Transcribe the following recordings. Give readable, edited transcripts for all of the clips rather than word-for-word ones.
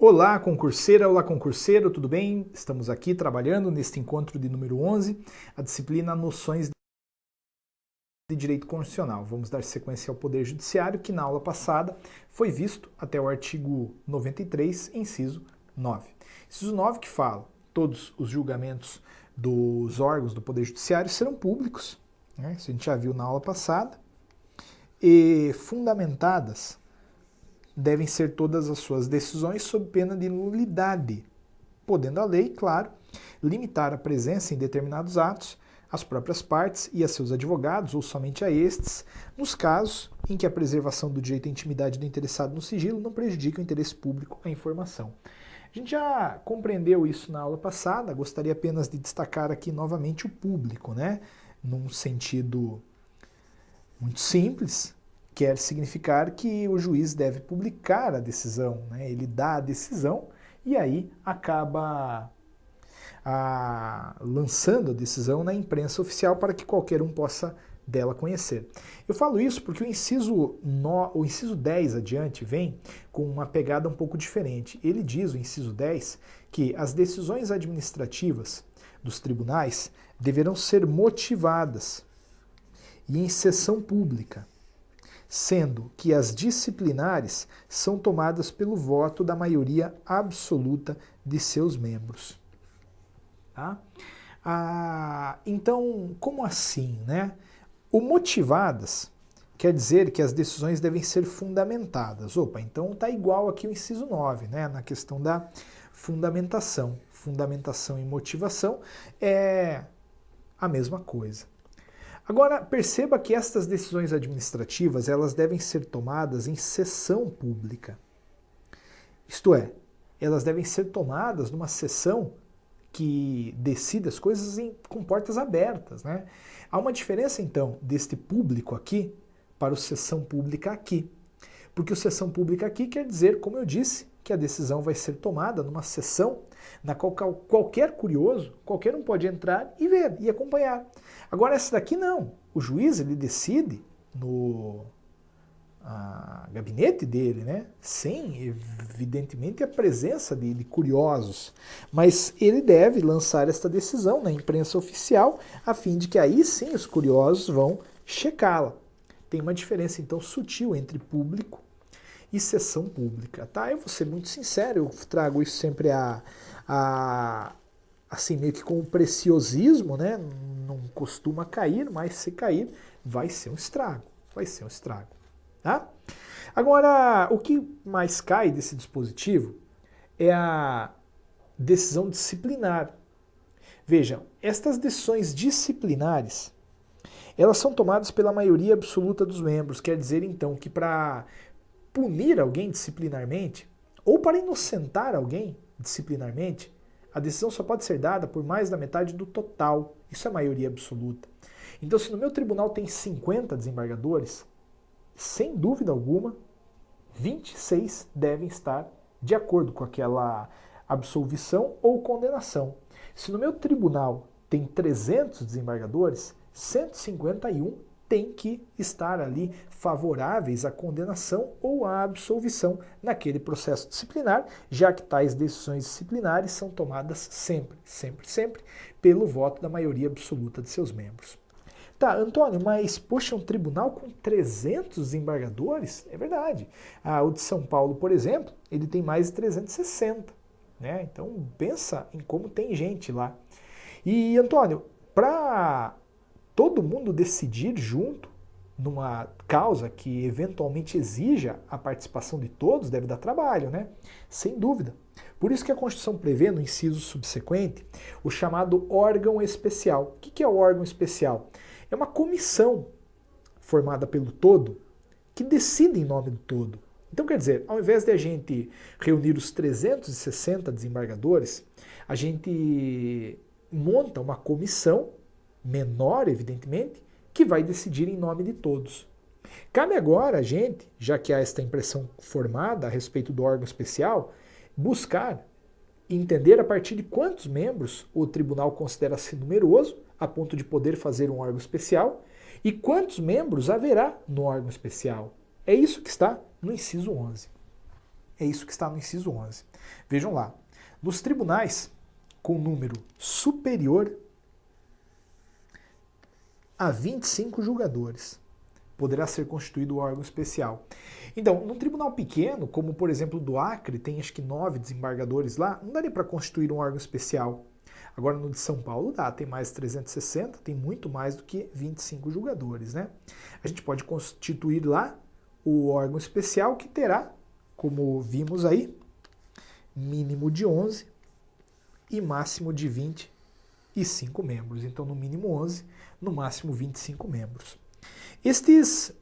Olá, concurseira, olá, concurseiro, tudo bem? Estamos aqui trabalhando neste encontro de número 11, a disciplina Noções de Direito Constitucional. Vamos dar sequência ao Poder Judiciário, que na aula passada foi visto até o artigo 93, inciso 9. Inciso 9 que fala: todos os julgamentos dos órgãos do Poder Judiciário serão públicos, né? Isso a gente já viu na aula passada, e fundamentadas devem ser todas as suas decisões sob pena de nulidade, podendo a lei, claro, limitar a presença em determinados atos às próprias partes e a seus advogados, ou somente a estes, nos casos em que a preservação do direito à intimidade do interessado no sigilo não prejudica o interesse público à informação. A gente já compreendeu isso na aula passada, gostaria apenas de destacar aqui novamente o público, né? Num sentido muito simples, quer significar que o juiz deve publicar a decisão, né? Ele dá a decisão e aí acaba lançando a decisão na imprensa oficial para que qualquer um possa dela conhecer. Eu falo isso porque o inciso 10 adiante vem com uma pegada um pouco diferente. Ele diz, o inciso 10, que as decisões administrativas dos tribunais deverão ser motivadas e em sessão pública, sendo que as disciplinares são tomadas pelo voto da maioria absoluta de seus membros. Tá? Então, como assim, né? O motivadas quer dizer que as decisões devem ser fundamentadas. Opa, então tá igual aqui o inciso 9, né? Na questão da fundamentação. Fundamentação e motivação é a mesma coisa. Agora, perceba que estas decisões administrativas elas devem ser tomadas em sessão pública. Isto é, elas devem ser tomadas numa sessão que decide as coisas com portas abertas, né? Há uma diferença, então, deste público aqui para o sessão pública aqui. Porque o sessão pública aqui quer dizer, como eu disse, que a decisão vai ser tomada numa sessão na qual qualquer curioso, qualquer um pode entrar e ver, e acompanhar. Agora essa daqui não. O juiz ele decide no gabinete dele, né? Sem, evidentemente, a presença de curiosos. Mas ele deve lançar esta decisão na imprensa oficial, a fim de que aí sim os curiosos vão checá-la. Tem uma diferença, então, sutil entre público e sessão pública, tá? Eu vou ser muito sincero, eu trago isso sempre assim, meio que com o preciosismo, né? Não costuma cair, mas se cair, vai ser um estrago, tá? Agora, o que mais cai desse dispositivo é a decisão disciplinar. Vejam, estas decisões disciplinares, elas são tomadas pela maioria absoluta dos membros, quer dizer, então, que para punir alguém disciplinarmente, ou para inocentar alguém disciplinarmente, a decisão só pode ser dada por mais da metade do total. Isso é maioria absoluta. Então, se no meu tribunal tem 50 desembargadores, sem dúvida alguma, 26 devem estar de acordo com aquela absolvição ou condenação. Se no meu tribunal tem 300 desembargadores, 151 tem que estar ali favoráveis à condenação ou à absolvição naquele processo disciplinar, já que tais decisões disciplinares são tomadas sempre pelo voto da maioria absoluta de seus membros. Tá, Antônio, mas poxa, um tribunal com 300 desembargadores? É verdade. O de São Paulo, por exemplo, ele tem mais de 360, né? Então pensa em como tem gente lá. E, Antônio, para todo mundo decidir junto numa causa que eventualmente exija a participação de todos, deve dar trabalho, né? Sem dúvida. Por isso que a Constituição prevê, no inciso subsequente, o chamado órgão especial. O que é o órgão especial? É uma comissão formada pelo todo que decide em nome do todo. Então, quer dizer, ao invés de a gente reunir os 360 desembargadores, a gente monta uma comissão menor, evidentemente, que vai decidir em nome de todos. Cabe agora a gente, já que há esta impressão formada a respeito do órgão especial, buscar entender a partir de quantos membros o tribunal considera-se numeroso, a ponto de poder fazer um órgão especial, e quantos membros haverá no órgão especial. É isso que está no inciso 11. É isso que está no inciso 11. Vejam lá, nos tribunais com número superior a 25 julgadores, poderá ser constituído o órgão especial. Então, num tribunal pequeno, como por exemplo do Acre, tem acho que 9 desembargadores lá, não daria para constituir um órgão especial. Agora no de São Paulo dá, tem mais 360, tem muito mais do que 25 julgadores, né? A gente pode constituir lá o órgão especial que terá, como vimos aí, mínimo de 11 e máximo de 25 membros. Então no mínimo 11, no máximo 25 membros. Estes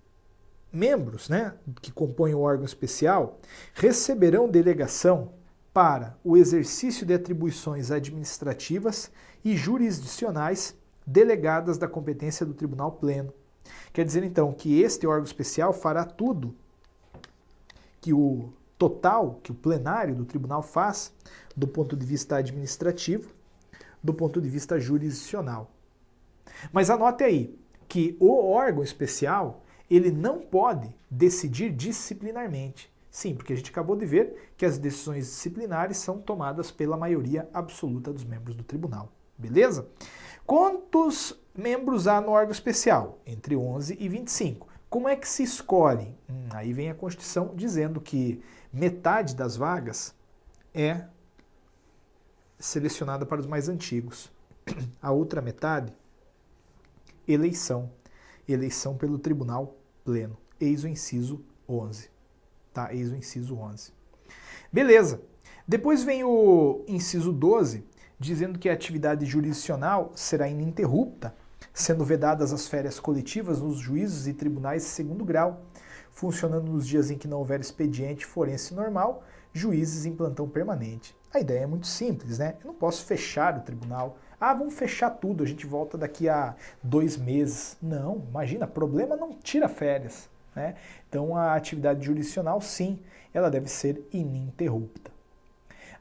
membros, né, que compõem o órgão especial receberão delegação para o exercício de atribuições administrativas e jurisdicionais delegadas da competência do Tribunal Pleno. Quer dizer, então, que este órgão especial fará tudo que o total, que o plenário do tribunal faz do ponto de vista administrativo, do ponto de vista jurisdicional. Mas anote aí que o órgão especial, ele não pode decidir disciplinarmente. Sim, porque a gente acabou de ver que as decisões disciplinares são tomadas pela maioria absoluta dos membros do tribunal. Beleza? Quantos membros há no órgão especial? Entre 11 e 25. Como é que se escolhe? Aí vem a Constituição dizendo que metade das vagas é selecionada para os mais antigos. A outra metade, eleição. Eleição pelo Tribunal Pleno. Eis o inciso 11. Tá? Eis o inciso 11. Beleza. Depois vem o inciso 12, dizendo que a atividade jurisdicional será ininterrupta, sendo vedadas as férias coletivas nos juízos e tribunais de segundo grau, funcionando nos dias em que não houver expediente forense normal, juízes em plantão permanente. A ideia é muito simples, né? Eu não posso fechar o tribunal. Ah, vamos fechar tudo, a gente volta daqui a 2 meses. Não, imagina, problema não tira férias, né? Então a atividade jurisdicional, sim, ela deve ser ininterrupta.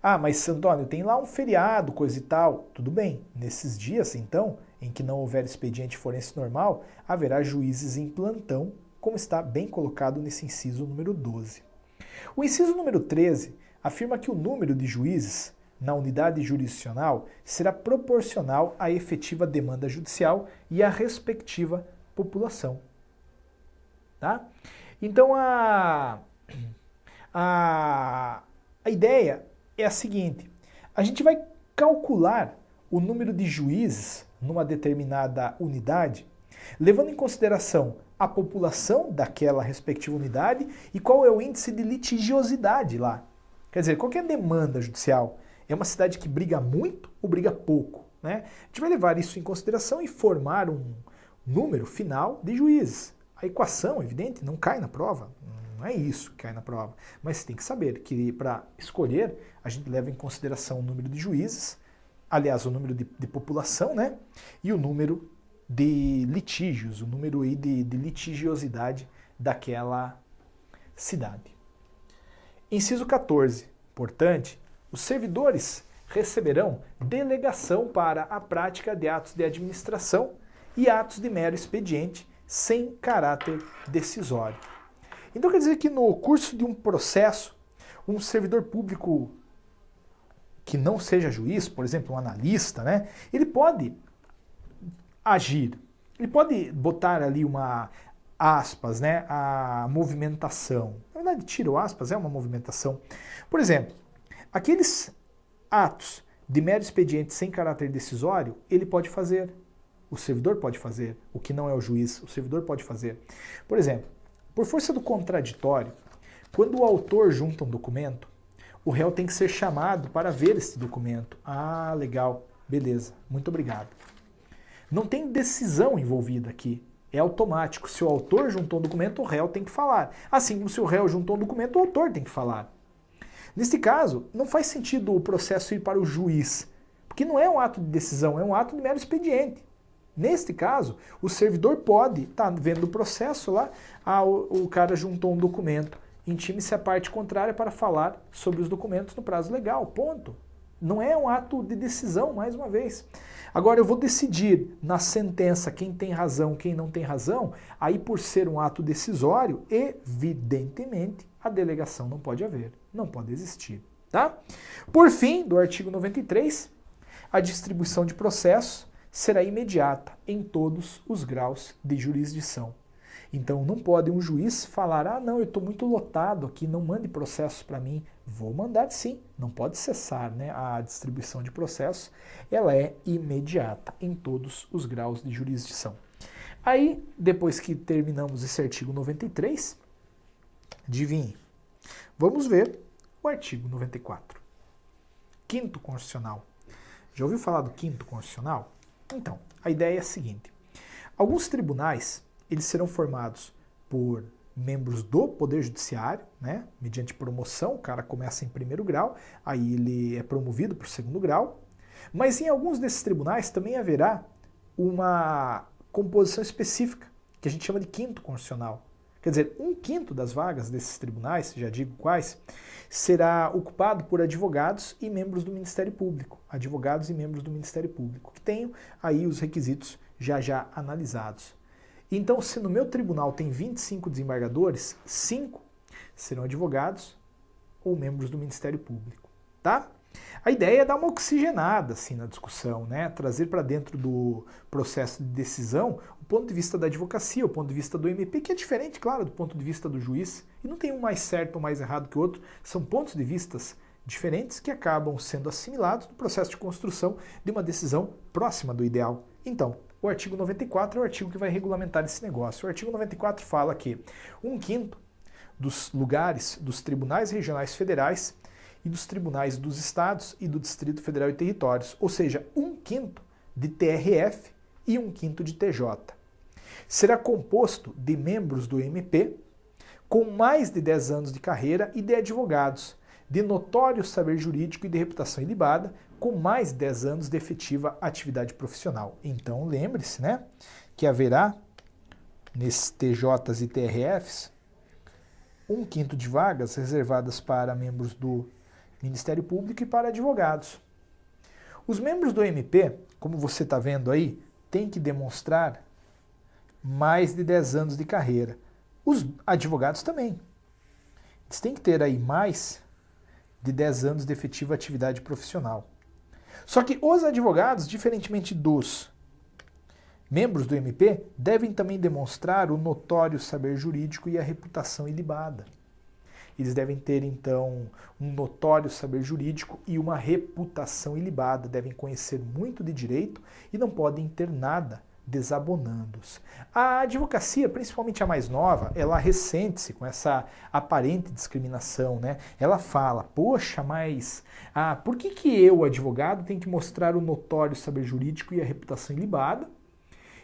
Ah, mas Antônio, tem lá um feriado, coisa e tal. Tudo bem, nesses dias, então, em que não houver expediente forense normal, haverá juízes em plantão, como está bem colocado nesse inciso número 12. O inciso número 13 afirma que o número de juízes na unidade jurisdicional será proporcional à efetiva demanda judicial e à respectiva população. Tá? Então a ideia é a seguinte: a gente vai calcular o número de juízes numa determinada unidade, levando em consideração a população daquela respectiva unidade e qual é o índice de litigiosidade lá. Quer dizer, qual que é a demanda judicial? É uma cidade que briga muito ou briga pouco, né? A gente vai levar isso em consideração e formar um número final de juízes. A equação, evidente, não cai na prova, não é isso que cai na prova, mas você tem que saber que para escolher a gente leva em consideração o número de juízes, aliás, o número de população, né? E o número de litígios, o número aí de litigiosidade daquela cidade. Inciso 14. Importante, os servidores receberão delegação para a prática de atos de administração e atos de mero expediente sem caráter decisório. Então quer dizer que no curso de um processo, um servidor público que não seja juiz, por exemplo, um analista, né, ele pode agir, ele pode botar ali uma aspas, né, a movimentação. Na verdade, tiro aspas, é uma movimentação. Por exemplo, aqueles atos de mero expediente sem caráter decisório, ele pode fazer. O servidor pode fazer. O que não é o juiz, o servidor pode fazer. Por exemplo, por força do contraditório, quando o autor junta um documento, o réu tem que ser chamado para ver esse documento. Ah, legal, beleza, muito obrigado. Não tem decisão envolvida aqui. É automático. Se o autor juntou um documento, o réu tem que falar. Assim como se o réu juntou um documento, o autor tem que falar. Neste caso, não faz sentido o processo ir para o juiz, porque não é um ato de decisão, é um ato de mero expediente. Neste caso, o servidor pode estar vendo o processo lá, o cara juntou um documento, intime-se a parte contrária para falar sobre os documentos no prazo legal, ponto. Não é um ato de decisão, mais uma vez. Agora eu vou decidir na sentença quem tem razão, quem não tem razão, aí por ser um ato decisório, evidentemente a delegação não pode haver, não pode existir. Tá? Por fim, do artigo 93, a distribuição de processos será imediata em todos os graus de jurisdição. Então não pode um juiz falar, ah não, eu estou muito lotado aqui, não mande processos para mim. Vou mandar sim, não pode cessar, né? A distribuição de processos, ela é imediata em todos os graus de jurisdição. Aí, depois que terminamos esse artigo 93, adivinhe, vamos ver o artigo 94. Quinto constitucional. Já ouviu falar do quinto constitucional? Então, a ideia é a seguinte. Alguns tribunais, eles serão formados por membros do Poder Judiciário, né? Mediante promoção, o cara começa em primeiro grau, aí ele é promovido para o segundo grau. Mas em alguns desses tribunais também haverá uma composição específica, que a gente chama de quinto constitucional. Quer dizer, 1/5 das vagas desses tribunais, já digo quais, será ocupado por advogados e membros do Ministério Público. Advogados e membros do Ministério Público, que tenham aí os requisitos já analisados. Então, se no meu tribunal tem 25 desembargadores, 5 serão advogados ou membros do Ministério Público, tá? A ideia é dar uma oxigenada assim na discussão, né? Trazer para dentro do processo de decisão o ponto de vista da advocacia, o ponto de vista do MP, que é diferente, claro, do ponto de vista do juiz. E não tem um mais certo ou mais errado que o outro, são pontos de vistas diferentes que acabam sendo assimilados no processo de construção de uma decisão próxima do ideal. Então, o artigo 94 é o artigo que vai regulamentar esse negócio. O artigo 94 fala que 1/5 dos lugares dos tribunais regionais federais e dos tribunais dos estados e do Distrito Federal e Territórios, ou seja, 1/5 de TRF e 1/5 de TJ. Será composto de membros do MP com mais de 10 anos de carreira e de advogados de notório saber jurídico e de reputação ilibada, com mais de 10 anos de efetiva atividade profissional. Então lembre-se, né, que haverá nesses TJs e TRFs 1/5 de vagas reservadas para membros do Ministério Público e para advogados. Os membros do MP, como você está vendo aí, têm que demonstrar mais de 10 anos de carreira. Os advogados também. Eles têm que ter aí mais de 10 anos de efetiva atividade profissional. Só que os advogados, diferentemente dos membros do MP, devem também demonstrar o notório saber jurídico e a reputação ilibada. Eles devem ter, então, um notório saber jurídico e uma reputação ilibada, devem conhecer muito de direito e não podem ter nada desabonando-os. A advocacia, principalmente a mais nova, ela ressente-se com essa aparente discriminação, né? Ela fala, poxa, mas por que eu, advogado, tenho que mostrar o notório saber jurídico e a reputação ilibada?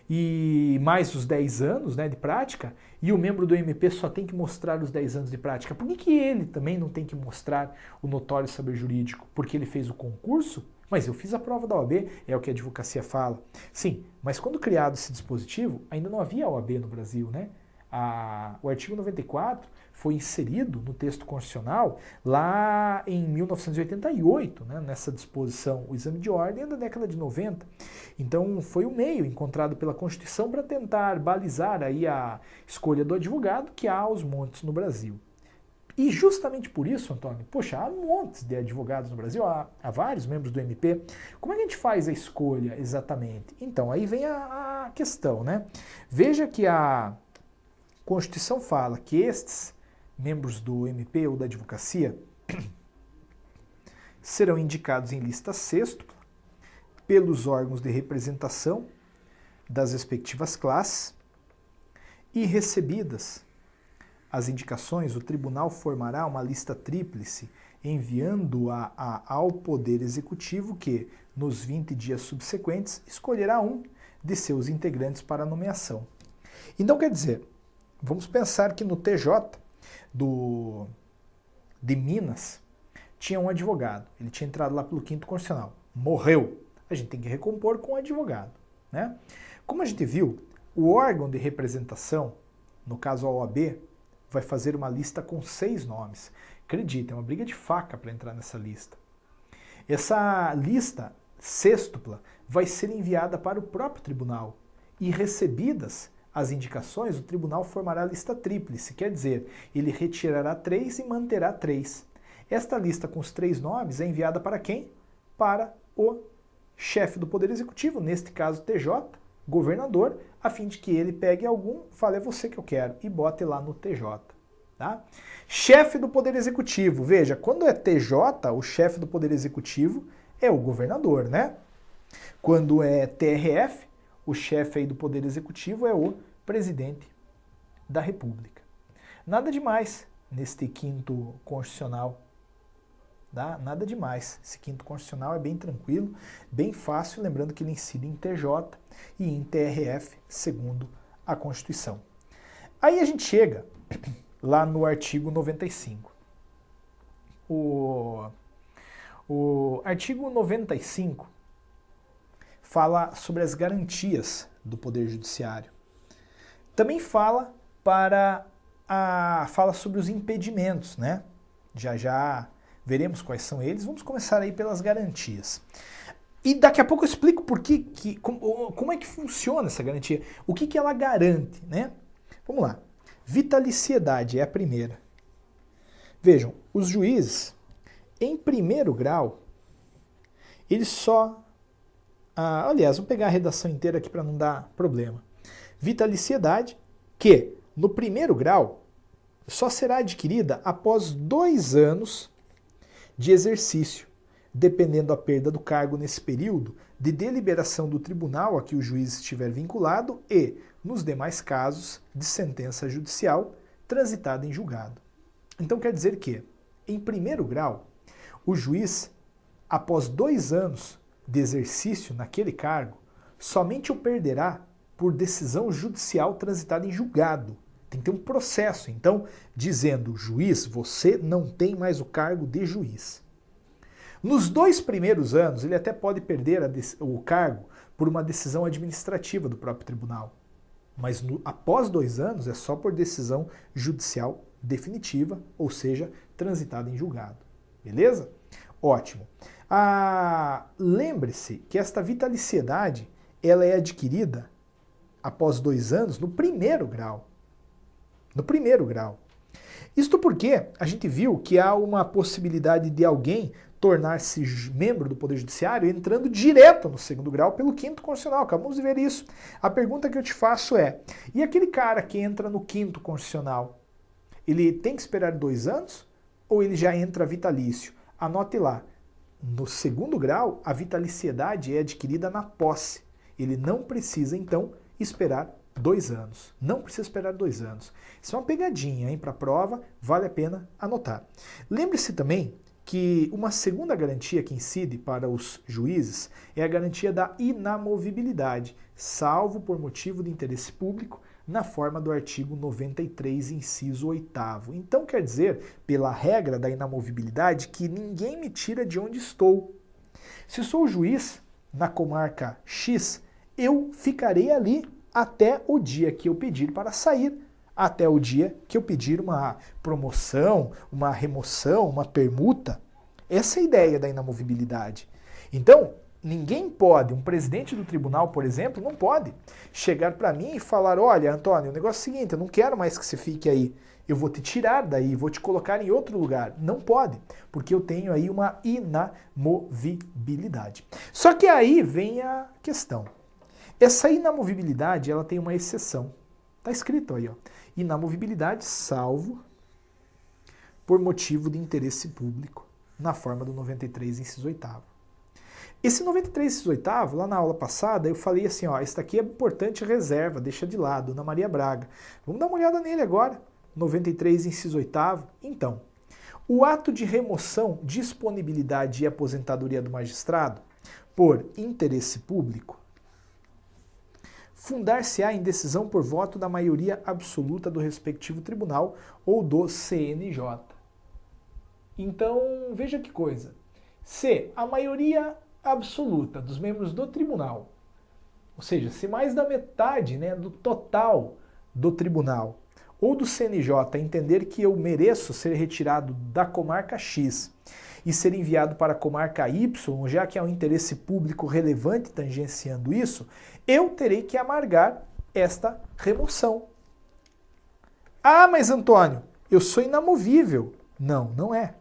E mais os 10 anos, né, de prática, e o membro do MP só tem que mostrar os 10 anos de prática. Por que ele também não tem que mostrar o notório saber jurídico? Porque ele fez o concurso? Mas eu fiz a prova da OAB, é o que a advocacia fala. Sim, mas quando criado esse dispositivo, ainda não havia OAB no Brasil, né? O artigo 94 foi inserido no texto constitucional lá em 1988, né, nessa disposição. O exame de ordem é da década de 90. Então foi o meio encontrado pela Constituição para tentar balizar aí a escolha do advogado que há aos montes no Brasil. E justamente por isso, Antônio, poxa, há montes de advogados no Brasil, há vários membros do MP. Como é que a gente faz a escolha exatamente? Então, aí vem a questão, né? Veja que a Constituição fala que estes membros do MP ou da advocacia serão indicados em lista sextupla pelos órgãos de representação das respectivas classes e recebidas as indicações, o tribunal formará uma lista tríplice, enviando-a ao Poder Executivo que, nos 20 dias subsequentes, escolherá um de seus integrantes para a nomeação. Então, quer dizer, vamos pensar que no TJ de Minas tinha um advogado. Ele tinha entrado lá pelo 5º Constitucional. Morreu. A gente tem que recompor com o advogado, né? Como a gente viu, o órgão de representação, no caso a OAB, vai fazer uma lista com 6 nomes. Acredita, é uma briga de faca para entrar nessa lista. Essa lista sextupla vai ser enviada para o próprio tribunal e recebidas as indicações, o tribunal formará lista tríplice, quer dizer, ele retirará 3 e manterá 3. Esta lista com os 3 nomes é enviada para quem? Para o chefe do Poder Executivo, neste caso TJ, governador, a fim de que ele pegue algum, fale, é você que eu quero, e bote lá no TJ. Tá? Chefe do Poder Executivo, veja, quando é TJ, o chefe do Poder Executivo é o governador, né? Quando é TRF, o chefe aí do Poder Executivo é o presidente da República. Nada demais neste quinto constitucional. Tá? Nada demais. Esse quinto constitucional é bem tranquilo, bem fácil, lembrando que ele incide em TJ e em TRF, segundo a Constituição. Aí a gente chega lá no artigo 95. O artigo 95 fala sobre as garantias do Poder Judiciário. Também fala sobre os impedimentos, né? Já veremos quais são eles. Vamos começar aí pelas garantias. E daqui a pouco eu explico como é que funciona essa garantia, o que ela garante, né? Vamos lá. Vitaliciedade é a primeira. Vejam, os juízes, em primeiro grau, eles só... aliás, vou pegar a redação inteira aqui para não dar problema. Vitaliciedade, que no primeiro grau só será adquirida após 2 anos de exercício, dependendo da perda do cargo nesse período, de deliberação do tribunal a que o juiz estiver vinculado e, nos demais casos, de sentença judicial transitada em julgado. Então quer dizer que, em primeiro grau, o juiz, após 2 anos de exercício naquele cargo, somente o perderá por decisão judicial transitada em julgado. Tem que ter um processo, então, dizendo, juiz, você não tem mais o cargo de juiz. Nos 2 primeiros anos, ele até pode perder o cargo por uma decisão administrativa do próprio tribunal. Mas após 2 anos, é só por decisão judicial definitiva, ou seja, transitada em julgado. Beleza? Ótimo. Lembre-se que esta vitaliciedade ela é adquirida após 2 anos no primeiro grau. No primeiro grau. Isto porque a gente viu que há uma possibilidade de alguém tornar-se membro do Poder Judiciário entrando direto no segundo grau pelo quinto constitucional. Acabamos de ver isso. A pergunta que eu te faço é, e aquele cara que entra no quinto constitucional, ele tem que esperar 2 anos ou ele já entra vitalício? Anote lá. No segundo grau, a vitaliciedade é adquirida na posse. Ele não precisa, então, esperar 2 anos. Não precisa esperar 2 anos. Isso é uma pegadinha, hein? Para a prova, vale a pena anotar. Lembre-se também que uma segunda garantia que incide para os juízes é a garantia da inamovibilidade, salvo por motivo de interesse público, na forma do artigo 93, inciso 8º. Então quer dizer, pela regra da inamovibilidade, que ninguém me tira de onde estou. Se sou juiz na comarca X, eu ficarei ali até o dia que eu pedir para sair, até o dia que eu pedir uma promoção, uma remoção, uma permuta. Essa é a ideia da inamovibilidade. Então, ninguém pode, um presidente do tribunal, por exemplo, não pode chegar para mim e falar, olha, Antônio, o negócio é o seguinte, eu não quero mais que você fique aí, eu vou te tirar daí, vou te colocar em outro lugar. Não pode, porque eu tenho aí uma inamovibilidade. Só que aí vem a questão. Essa inamovibilidade, ela tem uma exceção. Está escrito aí, ó. Inamovibilidade salvo por motivo de interesse público, na forma do 93, inciso 8º. Esse 93, inciso 8º, lá na aula passada, eu falei assim, ó, esse daqui é importante reserva, deixa de lado, Ana Maria Braga. Vamos dar uma olhada nele agora. 93, inciso 8º. Então, o ato de remoção, disponibilidade e aposentadoria do magistrado por interesse público fundar-se-á em decisão por voto da maioria absoluta do respectivo tribunal ou do CNJ. Então, veja que coisa. Se a maioria absoluta dos membros do tribunal, ou seja, se mais da metade, né, do total do tribunal ou do CNJ entender que eu mereço ser retirado da comarca X e ser enviado para a comarca Y, já que há um interesse público relevante tangenciando isso, eu terei que amargar esta remoção. Ah, mas Antônio, eu sou inamovível. Não, não é.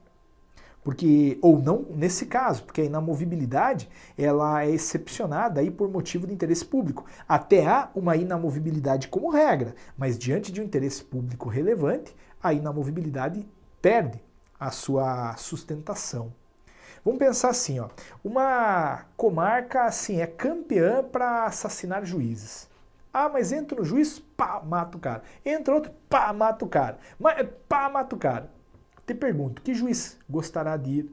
Porque, ou não nesse caso, porque a inamovibilidade ela é excepcionada aí por motivo de interesse público. Até há uma inamovibilidade como regra, mas diante de um interesse público relevante, a inamovibilidade perde a sua sustentação. Vamos pensar assim, ó, uma comarca assim é campeã para assassinar juízes. Ah, mas entra um juiz, pá, mata o cara. Entra outro, pá, mata o cara. Mas, pá, mata o cara. Te pergunto, que juiz gostaria de ir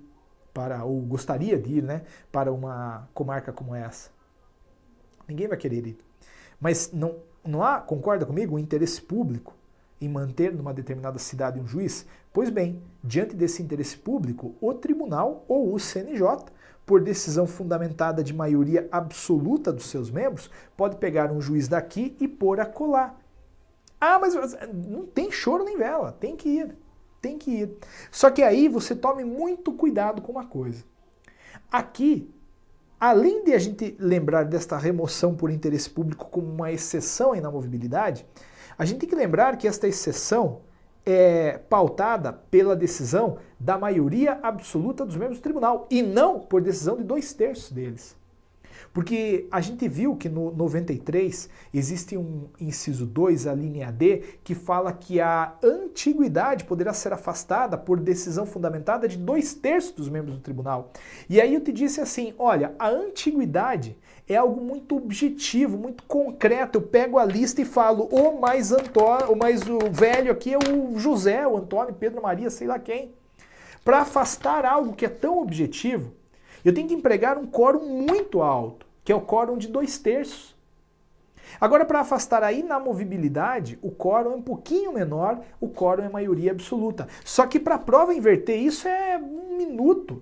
para uma comarca como essa? Ninguém vai querer ir. Mas não há, concorda comigo, um interesse público em manter numa determinada cidade um juiz? Pois bem, diante desse interesse público, o tribunal ou o CNJ, por decisão fundamentada de maioria absoluta dos seus membros, pode pegar um juiz daqui e pôr acolá. Ah, mas não tem choro nem vela, tem que ir. Tem que ir. Só que aí você tome muito cuidado com uma coisa. Aqui, além de a gente lembrar desta remoção por interesse público como uma exceção à inamovibilidade, a gente tem que lembrar que esta exceção é pautada pela decisão da maioria absoluta dos membros do tribunal e não por decisão de 2/3 deles. Porque a gente viu que no 93 existe um inciso 2, a linha D, que fala que a antiguidade poderá ser afastada por decisão fundamentada de 2/3 dos membros do tribunal. E aí eu te disse assim, olha, a antiguidade é algo muito objetivo, muito concreto. Eu pego a lista e falo, mais o velho aqui é o José, o Antônio, Pedro, Maria, sei lá quem. Para afastar algo que é tão objetivo, eu tenho que empregar um quórum muito alto, que é o quórum de 2/3. Agora, para afastar a inamovibilidade, o quórum é um pouquinho menor, o quórum é maioria absoluta. Só que para a prova inverter isso é 1 minuto.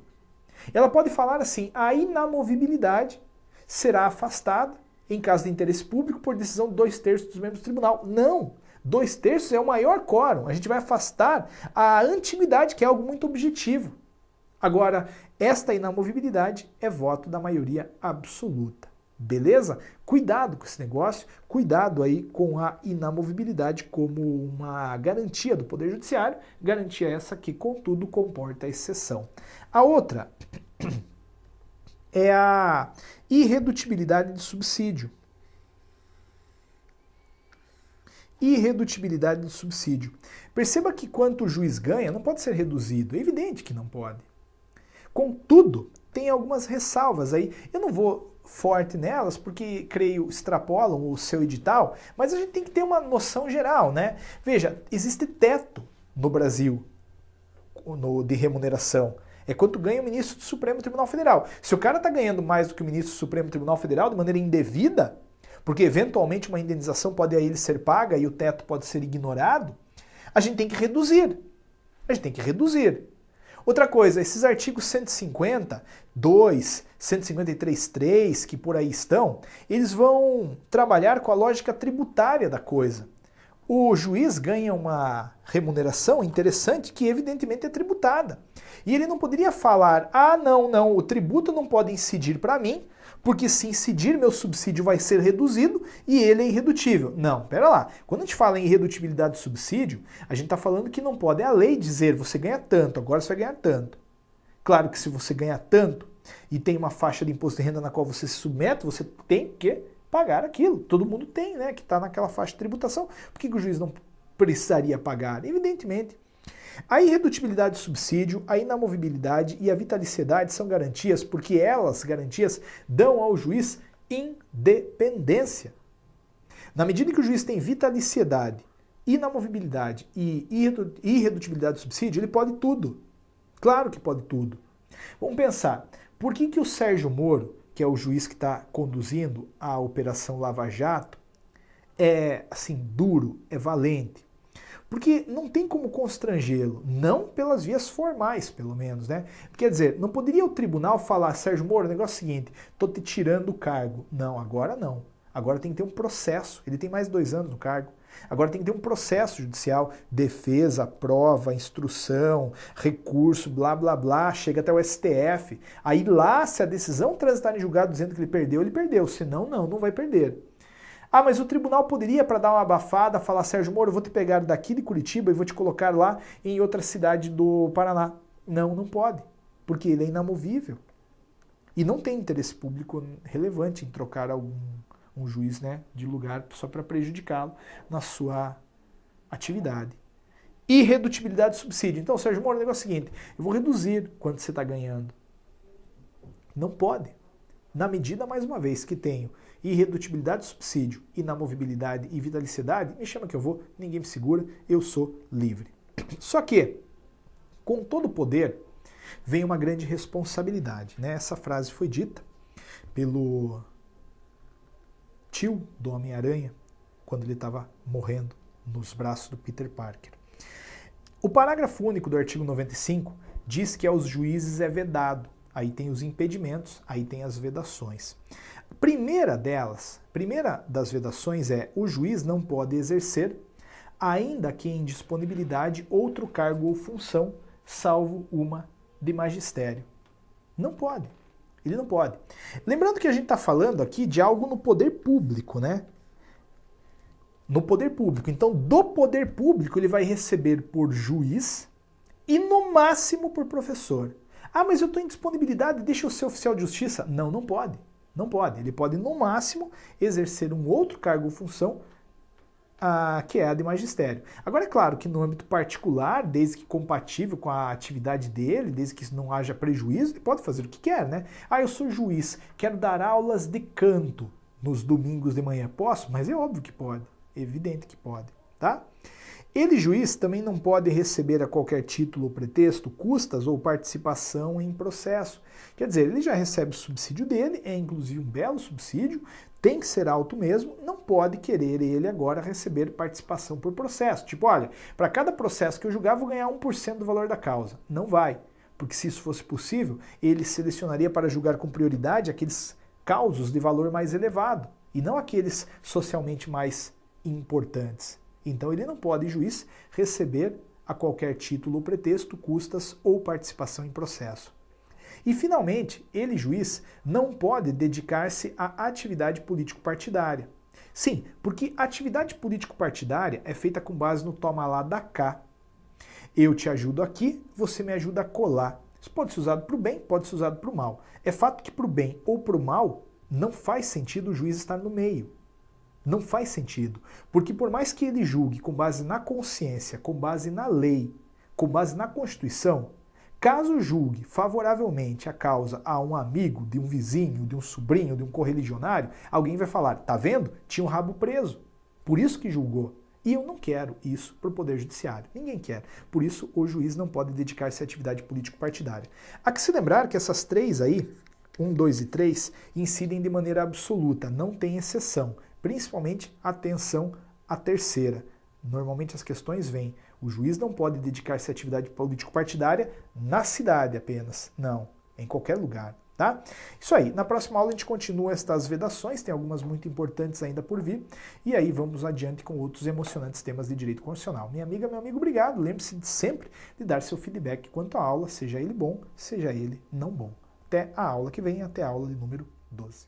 Ela pode falar assim, a inamovibilidade será afastada, em caso de interesse público, por decisão de 2/3 dos membros do tribunal. Não! 2/3 é o maior quórum. A gente vai afastar a antiguidade, que é algo muito objetivo. Agora, esta inamovibilidade é voto da maioria absoluta. Beleza? Cuidado com esse negócio, cuidado aí com a inamovibilidade como uma garantia do Poder Judiciário, garantia essa que, contudo, comporta a exceção. A outra é a irredutibilidade de subsídio. Irredutibilidade de subsídio. Perceba que quanto o juiz ganha não pode ser reduzido, é evidente que não pode. Contudo, tem algumas ressalvas aí. Eu não vou forte nelas porque, creio, extrapolam o seu edital, mas a gente tem que ter uma noção geral, né? Veja, existe teto no Brasil de remuneração. É quanto ganha o ministro do Supremo Tribunal Federal. Se o cara está ganhando mais do que o ministro do Supremo Tribunal Federal de maneira indevida, porque eventualmente uma indenização pode a ele ser paga e o teto pode ser ignorado, a gente tem que reduzir. A gente tem que reduzir. Outra coisa, esses artigos 152, 153.3, que por aí estão, eles vão trabalhar com a lógica tributária da coisa. O juiz ganha uma remuneração interessante que evidentemente é tributada. E ele não poderia falar, não, o tributo não pode incidir para mim, porque se incidir meu subsídio vai ser reduzido e ele é irredutível. Não, pera lá. Quando a gente fala em irredutibilidade de subsídio, a gente está falando que não pode a lei dizer você ganha tanto, agora você vai ganhar tanto. Claro que se você ganha tanto e tem uma faixa de imposto de renda na qual você se submete, você tem que pagar aquilo. Todo mundo tem, né, que está naquela faixa de tributação. Por que o juiz não precisaria pagar? Evidentemente. A irredutibilidade de subsídio, a inamovibilidade e a vitaliciedade são garantias porque elas, garantias, dão ao juiz independência. Na medida que o juiz tem vitaliciedade, inamovibilidade e irredutibilidade de subsídio, ele pode tudo. Claro que pode tudo. Vamos pensar, por que o Sérgio Moro, que é o juiz que está conduzindo a Operação Lava Jato, é assim, duro, é valente? Porque não tem como constrangê-lo, não pelas vias formais, pelo menos, né? Quer dizer, não poderia o tribunal falar, Sérgio Moro, o negócio é o seguinte, estou te tirando o cargo. Não, agora não. Agora tem que ter um processo. Ele tem mais de 2 anos no cargo. Agora tem que ter um processo judicial, defesa, prova, instrução, recurso, blá, blá, blá, chega até o STF. Aí lá, se a decisão transitar em julgado dizendo que ele perdeu, senão não vai perder. Ah, mas o tribunal poderia, para dar uma abafada, falar, Sérgio Moro, eu vou te pegar daqui de Curitiba e vou te colocar lá em outra cidade do Paraná. Não, não pode, porque ele é inamovível. E não tem interesse público relevante em trocar um juiz, né, de lugar só para prejudicá-lo na sua atividade. Irredutibilidade do subsídio. Então, Sérgio Moro, o negócio é o seguinte, eu vou reduzir quanto você está ganhando. Não pode. Na medida, mais uma vez, que tenho irredutibilidade do subsídio, inamovibilidade e vitalicidade, me chama que eu vou, ninguém me segura, eu sou livre. Só que, com todo o poder, vem uma grande responsabilidade, né? Essa frase foi dita pelo tio do Homem-Aranha, quando ele estava morrendo nos braços do Peter Parker. O parágrafo único do artigo 95 diz que aos juízes é vedado. Aí tem os impedimentos, aí tem as vedações. Primeira das vedações é: o juiz não pode exercer, ainda que em disponibilidade, outro cargo ou função, salvo uma de magistério. Não pode. Ele não pode. Lembrando que a gente está falando aqui de algo no poder público, né? No poder público. Então, do poder público, ele vai receber por juiz e, no máximo, por professor. Ah, mas eu estou em disponibilidade, deixa eu ser oficial de justiça. Não, não pode. Não pode. Ele pode, no máximo, exercer um outro cargo ou função, que é a de magistério. Agora, é claro que no âmbito particular, desde que compatível com a atividade dele, desde que não haja prejuízo, ele pode fazer o que quer, né? Ah, eu sou juiz, quero dar aulas de canto nos domingos de manhã. Posso? Mas é óbvio que pode. É evidente que pode, tá? Ele, juiz, também não pode receber a qualquer título ou pretexto custas ou participação em processo. Quer dizer, ele já recebe o subsídio dele, é inclusive um belo subsídio, tem que ser alto mesmo, não pode querer ele agora receber participação por processo. Tipo, olha, para cada processo que eu julgar, vou ganhar 1% do valor da causa. Não vai, porque se isso fosse possível, ele selecionaria para julgar com prioridade aqueles causos de valor mais elevado, e não aqueles socialmente mais importantes. Então ele não pode, juiz, receber a qualquer título ou pretexto custas ou participação em processo. E, finalmente, ele, juiz, não pode dedicar-se à atividade político-partidária. Sim, porque a atividade político-partidária é feita com base no toma lá da cá. Eu te ajudo aqui, você me ajuda a colar. Isso pode ser usado para o bem, pode ser usado para o mal. É fato que para o bem ou para o mal, não faz sentido o juiz estar no meio. Não faz sentido, porque por mais que ele julgue com base na consciência, com base na lei, com base na Constituição, caso julgue favoravelmente a causa a um amigo, de um vizinho, de um sobrinho, de um correligionário, alguém vai falar, tá vendo? Tinha um rabo preso, por isso que julgou. E eu não quero isso para o Poder Judiciário. Ninguém quer. Por isso, o juiz não pode dedicar-se à atividade político-partidária. Há que se lembrar que essas três aí, 1, 2 e 3, incidem de maneira absoluta, não tem exceção. Principalmente, atenção à terceira. Normalmente as questões vêm, o juiz não pode dedicar-se à atividade político-partidária na cidade apenas. Não, em qualquer lugar, tá? Isso aí, na próxima aula a gente continua estas vedações, tem algumas muito importantes ainda por vir, e aí vamos adiante com outros emocionantes temas de direito constitucional. Minha amiga, meu amigo, obrigado. Lembre-se de sempre de dar seu feedback quanto à aula, seja ele bom, seja ele não bom. Até a aula que vem, até a aula de número 12.